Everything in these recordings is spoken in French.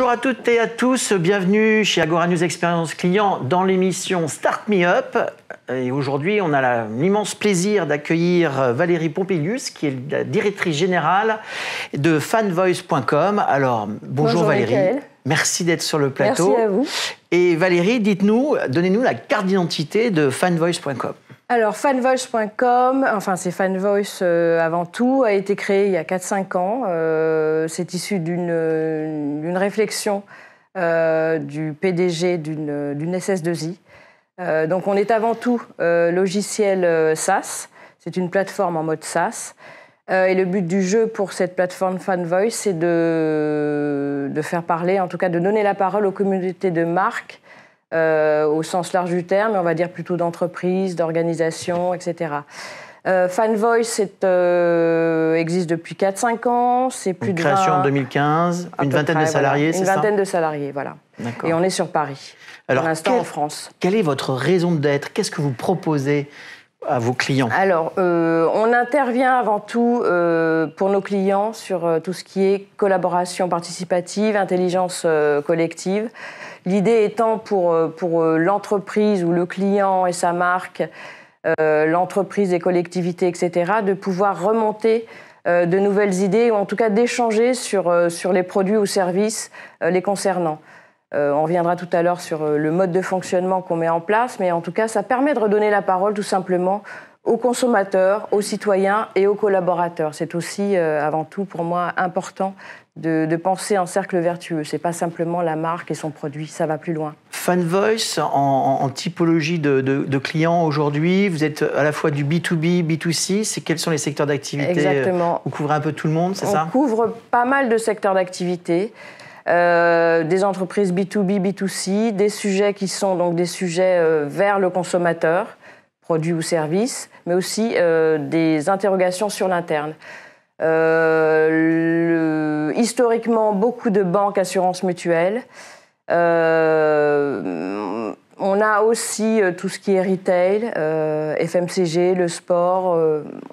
Bonjour à toutes et à tous, bienvenue chez Agora News Expérience Client dans l'émission Start Me Up. Et aujourd'hui, on a l'immense plaisir d'accueillir Valérie Pompilius, qui est la directrice générale de fanvoice.com. Alors, bonjour Valérie. Michael. Merci d'être sur le plateau. Merci à vous. Et Valérie, dites-nous, donnez-nous la carte d'identité de fanvoice.com. Alors, fanvoice.com, enfin c'est Fanvoice avant tout, a été créé il y a 4-5 ans. C'est issu d'une réflexion du PDG d'une SS2I. Donc on est avant tout logiciel SaaS, c'est une plateforme en mode SaaS. Et le but du jeu pour cette plateforme Fanvoice, c'est de faire parler, en tout cas de donner la parole aux communautés de marques, au sens large du terme, mais on va dire plutôt d'entreprise, d'organisation, etc. Fanvoice existe depuis 4-5 ans. C'est plus de création en 2015, une vingtaine de salariés, c'est ça ? Une vingtaine de salariés, voilà. D'accord. Et on est sur Paris, pour l'instant en France. Quelle est votre raison d'être ? Qu'est-ce que vous proposez à vos clients ? Alors, on intervient avant tout pour nos clients sur tout ce qui est collaboration participative, intelligence collective. L'idée étant pour l'entreprise ou le client et sa marque, l'entreprise, les collectivités, etc., de pouvoir remonter de nouvelles idées ou en tout cas d'échanger sur les produits ou services les concernant. On reviendra tout à l'heure sur le mode de fonctionnement qu'on met en place, mais en tout cas, ça permet de redonner la parole tout simplement aux consommateurs, aux citoyens et aux collaborateurs. C'est aussi, avant tout, pour moi, important de penser en cercle vertueux. Ce n'est pas simplement la marque et son produit, ça va plus loin. Fanvoice, en typologie de clients aujourd'hui, vous êtes à la fois du B2B, B2C. Quels sont les secteurs d'activité ? Exactement. Vous couvrez un peu tout le monde, c'est ça ? On couvre pas mal de secteurs d'activité. Des entreprises B2B, B2C, des sujets qui sont donc des sujets vers le consommateur, produits ou services, mais aussi des interrogations sur l'interne. Historiquement, beaucoup de banques, assurances mutuelles. On a aussi tout ce qui est retail, FMCG, le sport.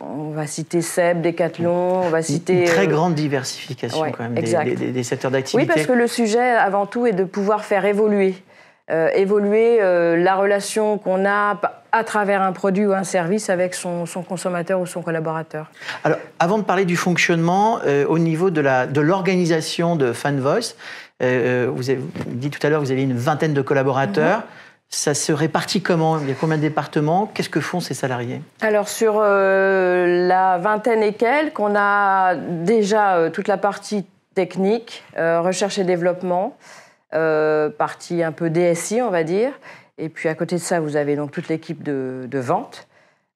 On va citer Seb, Decathlon, on va citer... Une très grande diversification quand même des secteurs d'activité. Oui, parce que le sujet, avant tout, est de pouvoir faire évoluer la relation qu'on a à travers un produit ou un service avec son consommateur ou son collaborateur. Alors, avant de parler du fonctionnement, au niveau de l'organisation de Fanvoice, vous avez dit tout à l'heure que vous avez une vingtaine de collaborateurs. Ça se répartit comment ? Il y a combien de départements ? Qu'est-ce que font ces salariés ? Alors, sur la vingtaine et quelques, on a déjà toute la partie technique, recherche et développement, partie un peu DSI, on va dire. Et puis, à côté de ça, vous avez donc toute l'équipe de vente,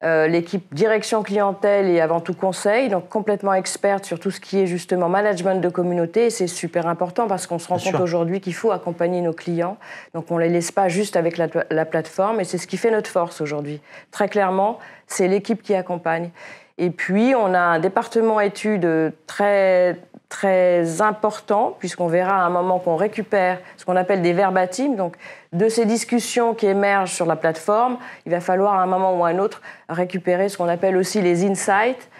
l'équipe direction clientèle et avant tout conseil, donc complètement experte sur tout ce qui est justement management de communauté. Et c'est super important parce qu'on se rend compte aujourd'hui qu'il faut accompagner nos clients. Donc, on ne les laisse pas juste avec la plateforme. Et c'est ce qui fait notre force aujourd'hui. Très clairement, c'est l'équipe qui accompagne. Et puis, on a un département études très, très important, puisqu'on verra à un moment qu'on récupère ce qu'on appelle des verbatims. Donc, de ces discussions qui émergent sur la plateforme, il va falloir à un moment ou à un autre récupérer ce qu'on appelle aussi les insights,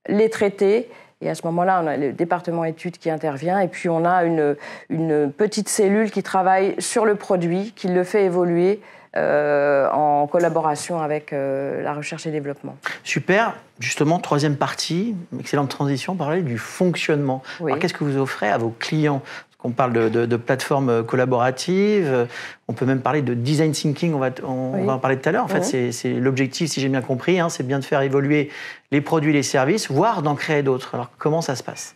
les traiter. Et à ce moment-là, on a le département études qui intervient. Et puis, on a une petite cellule qui travaille sur le produit, qui le fait évoluer en collaboration avec la recherche et développement. Super. Justement, troisième partie, excellente transition, parler du fonctionnement. Oui. Alors, qu'est-ce que vous offrez à vos clients ? On parle de plateformes collaboratives, on peut même parler de design thinking, on va en parler tout à l'heure. En fait, c'est l'objectif, si j'ai bien compris, c'est bien de faire évoluer les produits et les services, voire d'en créer d'autres. Alors, comment ça se passe ?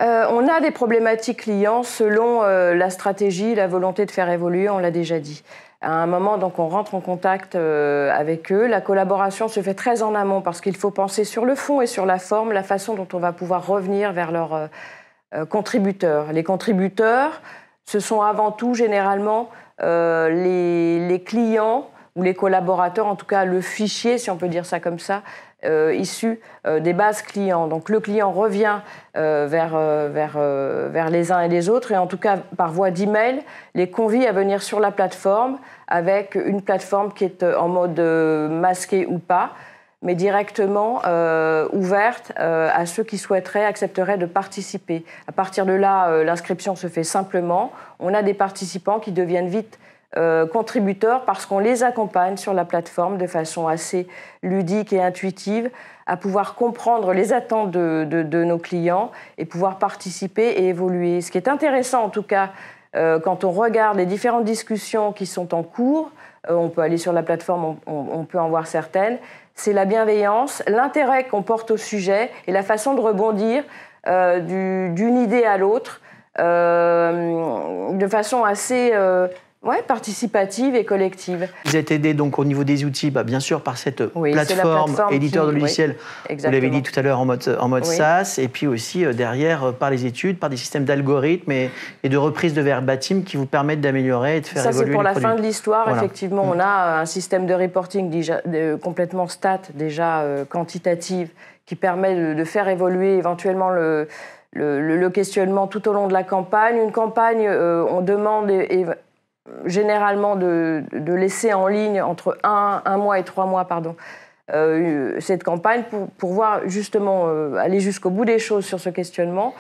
On a des problématiques clients selon la stratégie, la volonté de faire évoluer, on l'a déjà dit. À un moment, donc, on rentre en contact avec eux. La collaboration se fait très en amont parce qu'il faut penser sur le fond et sur la forme, la façon dont on va pouvoir revenir vers leurs contributeurs. Les contributeurs, ce sont avant tout généralement les clients ou les collaborateurs, en tout cas le fichier, si on peut dire ça comme ça, issu des bases clients. Donc le client revient vers les uns et les autres et en tout cas par voie d'email les convie à venir sur la plateforme avec une plateforme qui est en mode masqué ou pas, mais directement ouverte à ceux qui souhaiteraient, accepteraient de participer. À partir de là, l'inscription se fait simplement. On a des participants qui deviennent vite contributeurs parce qu'on les accompagne sur la plateforme de façon assez ludique et intuitive à pouvoir comprendre les attentes de nos clients et pouvoir participer et évoluer. Ce qui est intéressant en tout cas, quand on regarde les différentes discussions qui sont en cours, on peut aller sur la plateforme, on peut en voir certaines, c'est la bienveillance, l'intérêt qu'on porte au sujet et la façon de rebondir d'une idée à l'autre de façon assez participative et collective. Vous êtes aidé donc au niveau des outils, bien sûr par cette plateforme éditeur de logiciels, vous l'avez dit tout à l'heure en mode SaaS, et puis aussi derrière par les études, par des systèmes d'algorithmes et de reprise de verbatim qui vous permettent d'améliorer et de faire évoluer les produits. Ça c'est pour la fin de l'histoire, effectivement. On a un système de reporting déjà, complètement stat, déjà quantitative, qui permet de faire évoluer éventuellement le questionnement tout au long de la campagne. Une campagne, on demande généralement de laisser en ligne entre 1 mois et 3 mois, cette campagne pour voir justement aller jusqu'au bout des choses sur ce questionnement.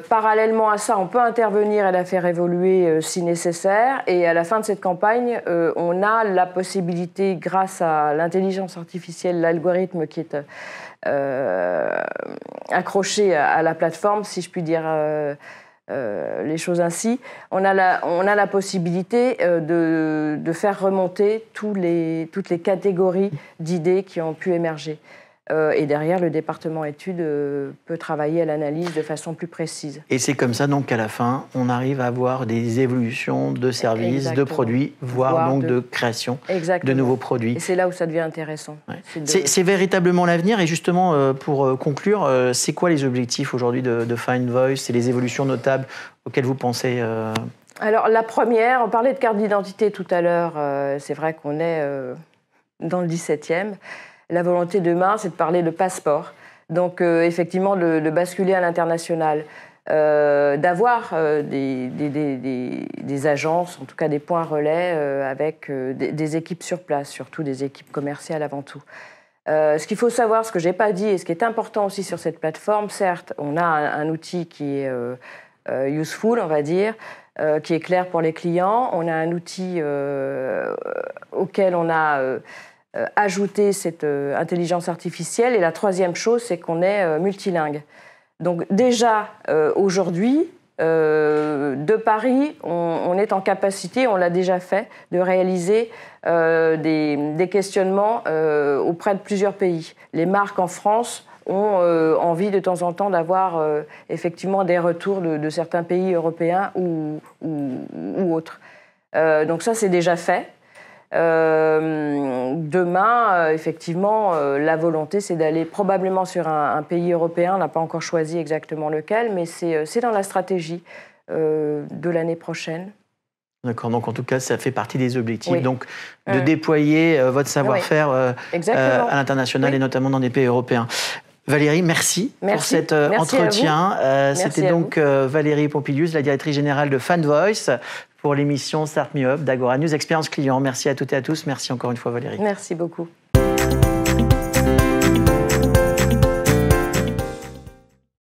Parallèlement à ça, on peut intervenir et la faire évoluer si nécessaire. Et à la fin de cette campagne, on a la possibilité, grâce à l'intelligence artificielle, l'algorithme qui est accroché à la plateforme, si je puis dire les choses ainsi, on a la possibilité de faire remonter toutes les catégories d'idées qui ont pu émerger. Et derrière, le département études peut travailler à l'analyse de façon plus précise. Et c'est comme ça donc qu'à la fin, on arrive à avoir des évolutions de services, de produits, voire donc de création de nouveaux produits. Et c'est là où ça devient intéressant. Ouais. C'est véritablement l'avenir. Et justement, pour conclure, c'est quoi les objectifs aujourd'hui de FindVoice et les évolutions notables auxquelles vous pensez Alors la première, on parlait de carte d'identité tout à l'heure. C'est vrai qu'on est dans le 17e. La volonté demain, c'est de parler de passeport. Donc, effectivement, de basculer à l'international, d'avoir des agences, en tout cas des points relais, avec des équipes sur place, surtout des équipes commerciales avant tout. Ce qu'il faut savoir, ce que je n'ai pas dit, et ce qui est important aussi sur cette plateforme, certes, on a un outil qui est useful, on va dire, qui est clair pour les clients. On a un outil auquel on a ajouter cette intelligence artificielle. Et la troisième chose, c'est qu'on est multilingue. Donc déjà, aujourd'hui, de Paris, on est en capacité, on l'a déjà fait, de réaliser des questionnements auprès de plusieurs pays. Les marques en France ont envie de temps en temps d'avoir effectivement des retours de certains pays européens ou autres. Donc ça, c'est déjà fait. Demain, effectivement, la volonté, c'est d'aller probablement sur un pays européen. On n'a pas encore choisi exactement lequel, mais c'est dans la stratégie de l'année prochaine. D'accord, donc en tout cas, ça fait partie des objectifs. Donc, de déployer votre savoir-faire à l'international et notamment dans des pays européens. Valérie, merci pour cet entretien. C'était donc Valérie Pompilius, la directrice générale de FindVoice, pour l'émission Start Me Up d'Agora News Expérience Client. Merci à toutes et à tous. Merci encore une fois, Valérie. Merci beaucoup.